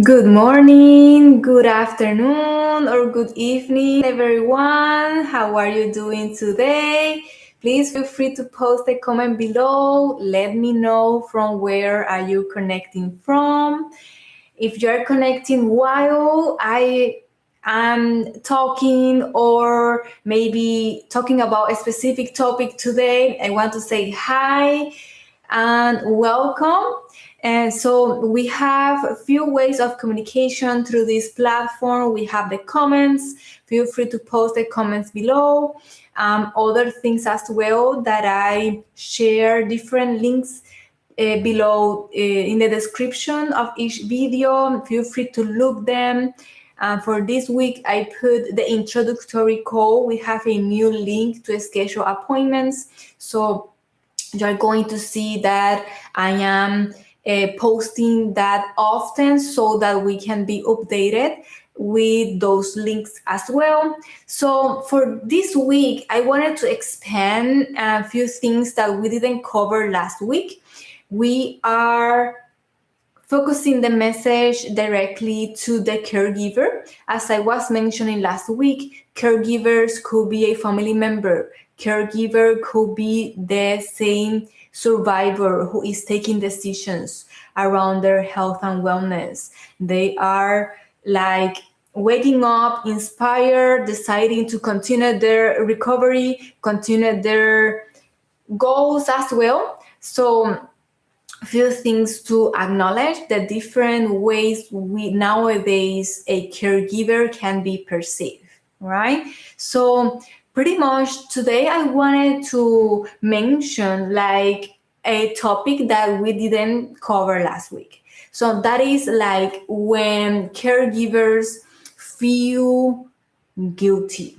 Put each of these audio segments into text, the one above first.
Good morning, good afternoon, or good evening, everyone. How are you doing today? Please feel free to post a comment below. Let me know from where are you connecting from. If you're connecting while I am talking or maybe talking about a specific topic today, I want to say hi and welcome. And so we have a few ways of communication through this platform. We have the comments. Feel free to post the comments below. Other things as well that I share different links below in the description of each video. Feel free to look them. For this week, I put the introductory call. We have a new link to schedule appointments. So you're going to see that I am posting that often so that we can be updated with those links as well. So for this week, I wanted to expand a few things that we didn't cover last week. We are focusing the message directly to the caregiver. As I was mentioning last week, caregivers could be a family member. Caregiver could be the same survivor who is taking decisions around their health and wellness. They are like waking up inspired, deciding to continue their recovery, continue their goals as well. So few things to acknowledge the different ways we nowadays a caregiver can be perceived, right? So pretty much today I wanted to mention like a topic that we didn't cover last week. So that is like when caregivers feel guilty.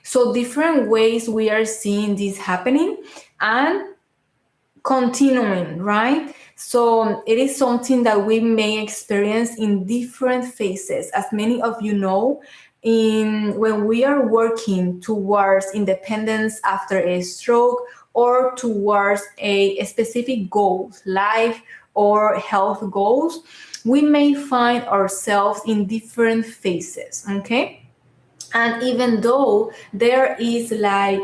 So different ways we are seeing this happening and continuing, right? So it is something that we may experience in different phases. As many of you know, in when we are working towards independence after a stroke or towards a specific goal, life or health goals, we may find ourselves in different phases, okay? And even though there is like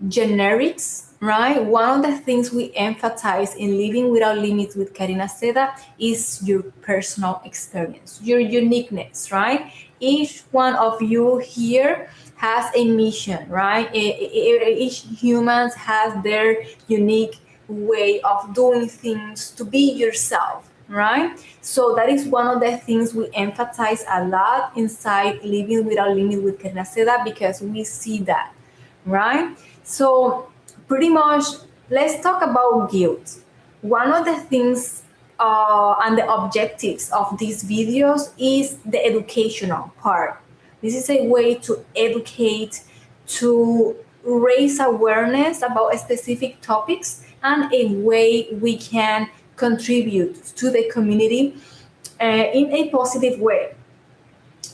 generics, right? One of the things we emphasize in Living Without Limits with Karina Seda is your personal experience, your uniqueness, right? Each one of you here has a mission, right? Each human has their unique way of doing things to be yourself, right? So that is one of the things we emphasize a lot inside Living Without Limits with Karina Seda because we see that, right? So pretty much, let's talk about guilt. One of the things and the objectives of these videos is the educational part. This is a way to educate, to raise awareness about specific topics, and a way we can contribute to the community in a positive way.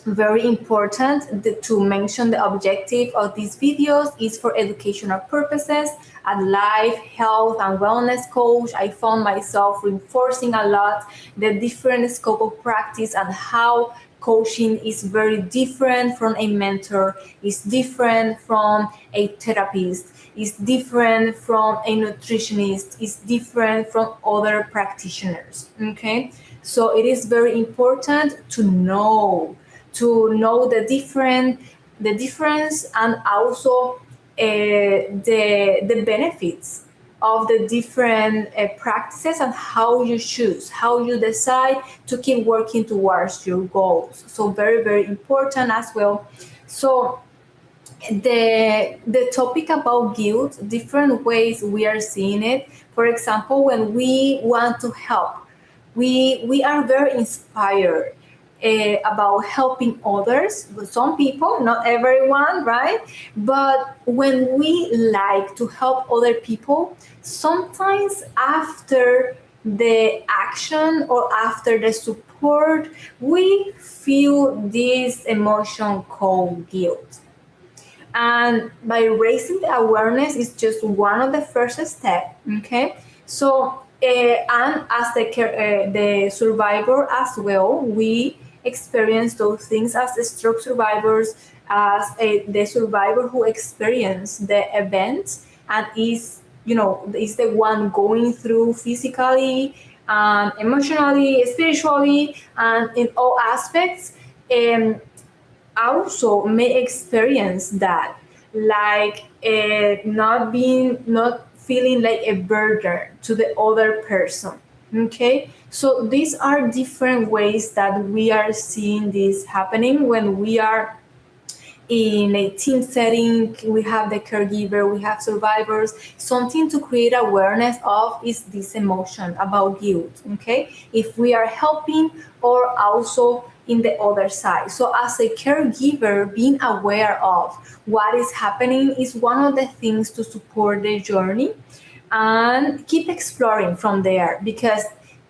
Very important to mention the objective of these videos is for educational purposes. As life, health, and wellness coach, I found myself reinforcing a lot the different scope of practice and how coaching is very different from a mentor, is different from a therapist, is different from a nutritionist, is different from other practitioners. Okay, so it is very important to know the difference and also the benefits of the different practices and how you choose, how you decide to keep working towards your goals. So very important as well. So the topic about guilt, different ways we are seeing it. For example, when we want to help, we are very inspired about helping others. Some people, not everyone, right? But when we like to help other people, sometimes after the action or after the support, we feel this emotion called guilt. And by raising the awareness is just one of the first steps. Okay, so And as the survivor as well, we experience those things as the stroke survivors, as the survivor who experienced the event and is the one going through physically, emotionally, spiritually, and in all aspects. Um, Also may experience that, like not feeling like a burden to the other person. Okay, so these are different ways that we are seeing this happening when we are in a team setting. We have the caregiver, we have survivors. Something to create awareness of is this emotion about guilt. Okay, if we are helping or also in the other side. So as a caregiver, being aware of what is happening is one of the things to support the journey, and keep exploring from there, because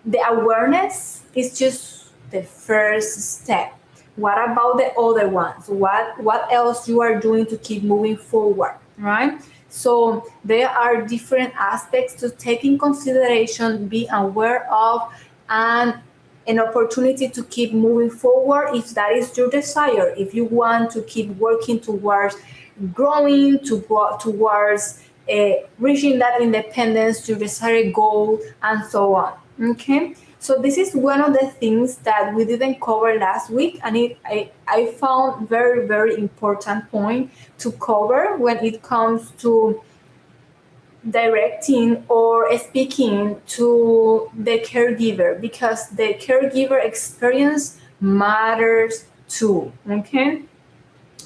the awareness is just the first step. What about the other ones? What else you are doing to keep moving forward, right? So there are different aspects to take in consideration, be aware of, and an opportunity to keep moving forward if that is your desire. If you want to keep working towards growing, towards reaching that independence, your desired goal, and so on. Okay, so this is one of the things that we didn't cover last week, and I found very, very important point to cover when it comes to directing or speaking to the caregiver, because the caregiver experience matters too. Okay,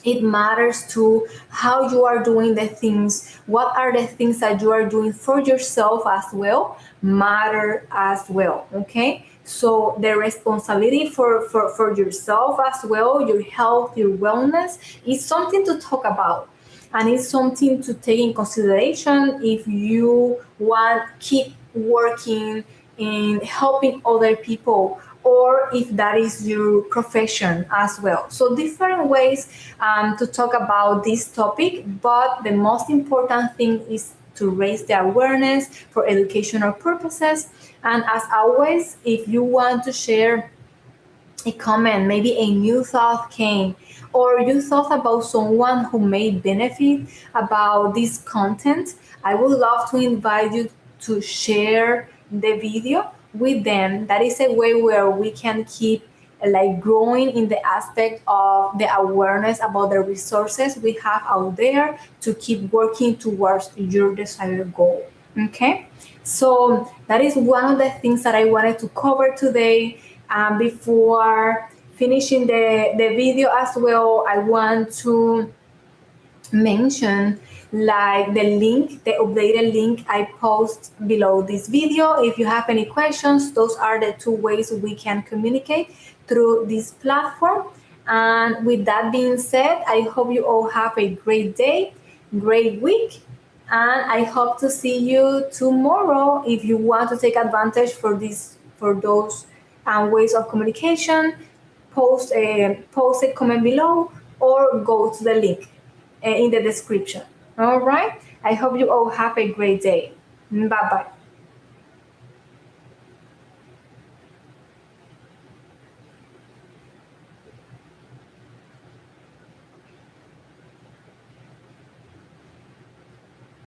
it matters to how you are doing the things. What are the things that you are doing for yourself as well matter as well. Okay, so the responsibility for yourself as well, your health, your wellness, is something to talk about, and it's something to take in consideration if you want keep working in helping other people, or if that is your profession as well. So different ways to talk about this topic, but the most important thing is to raise the awareness for educational purposes. And as always, if you want to share a comment, maybe a new thought came, or you thought about someone who may benefit about this content, I would love to invite you to share the video with them. That is a way where we can keep like growing in the aspect of the awareness about the resources we have out there to keep working towards your desired goal. Okay, so that is one of the things that I wanted to cover today. Before finishing the video as well, I want to mention like the link, the updated link I post below this video. If you have any questions, those are the two ways we can communicate through this platform. And with that being said, I hope you all have a great day, great week, and I hope to see you tomorrow. If you want to take advantage for those ways of communication, post a comment below or go to the link in the description. All right. I hope you all have a great day. Bye bye.